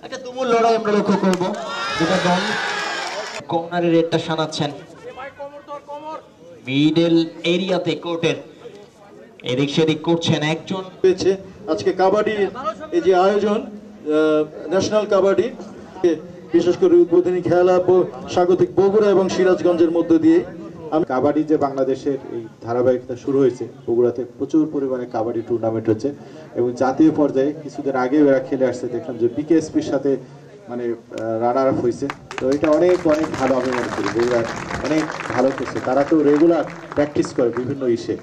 একটা তুমুল লড়াই আমরা লক্ষ্য করবো। দুটো দল কর্নারের রেডটা শানাচ্ছেন মিডল এরিয়াতে কোর্টের এদিক সেদিক করছেন একজন। আজকে কাবাডি এই যে আয়োজন ন্যাশনাল কাবাডি বিশেষ করে উদ্বোধনী খেলা স্বাগতিক বগুড়া এবং সিরাজগঞ্জের মধ্য দিয়ে কাবাডি যে বাংলাদেশের এই ধারাবাহিকতা শুরু হয়েছে, বগুড়াতে প্রচুর পরিমাণে কাবাডি টুর্নামেন্ট হচ্ছে এবং জাতীয় পর্যায়ে কিছুদিন আগে এরা খেলে আসছে। দেখলাম যে বিকেএসপির সাথে মানে রানার আপ হয়েছে, তো এটা অনেক অনেক ভালো আমি মনে করি। বগুড়ার অনেক ভালো করছে, তারা তো রেগুলার প্র্যাকটিস করে বিভিন্ন ইসে।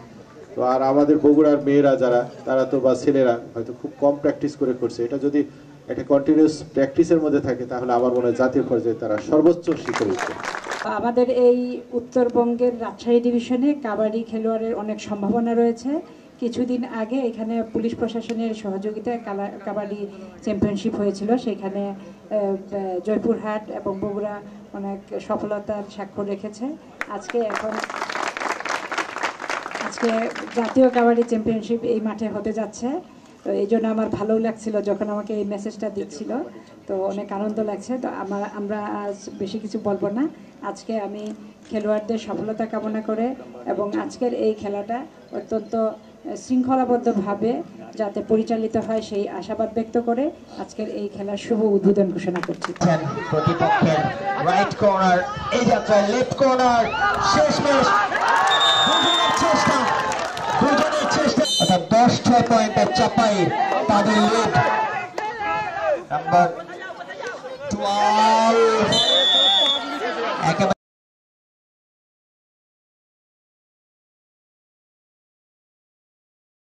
তো আর আমাদের বগুড়ার মেয়েরা যারা তারা তো বা ছেলেরা হয়তো খুব কম প্র্যাকটিস করে করছে। এটা যদি একটা কন্টিনিউয়াস প্র্যাকটিসের মধ্যে থাকে তাহলে আমার মনে হয় জাতীয় পর্যায়ে তারা সর্বোচ্চ শিখে উঠবে। আমাদের এই উত্তরবঙ্গের রাজশাহী ডিভিশনে কাবাডি খেলোয়াড়ের অনেক সম্ভাবনা রয়েছে। কিছুদিন আগে এখানে পুলিশ প্রশাসনের সহযোগিতায় কাবাডি চ্যাম্পিয়নশিপ হয়েছিল, সেখানে জয়পুরহাট এবং বগুড়া অনেক সফলতার স্বাক্ষর রেখেছে। আজকে জাতীয় কাবাডি চ্যাম্পিয়নশিপ এই মাঠে হতে যাচ্ছে, তো এই জন্য আমার ভালো লাগছিল যখন আমাকে এই মেসেজটা দিচ্ছিল, তো অনেক আনন্দ লাগছে। তো আমরা আজ বেশি কিছু বলবো না। আজকে আমি খেলোয়াড়দের সফলতা কামনা করে এবং আজকের এই খেলাটা অত্যন্ত শৃঙ্খলাবদ্ধভাবে যাতে পরিচালিত হয় সেই আশাবাদ ব্যক্ত করে আজকের এই খেলার শুভ উদ্বোধন ঘোষণা করছি। প্রতিপক্ষের রাইট কর্নার, এই যাত্রায় লেফট কর্নার, শেষমেশ দুজনের চেষ্টা অর্থাৎ 10-6 পয়েন্টের চাপাই তাদের লিড। নাম্বার 12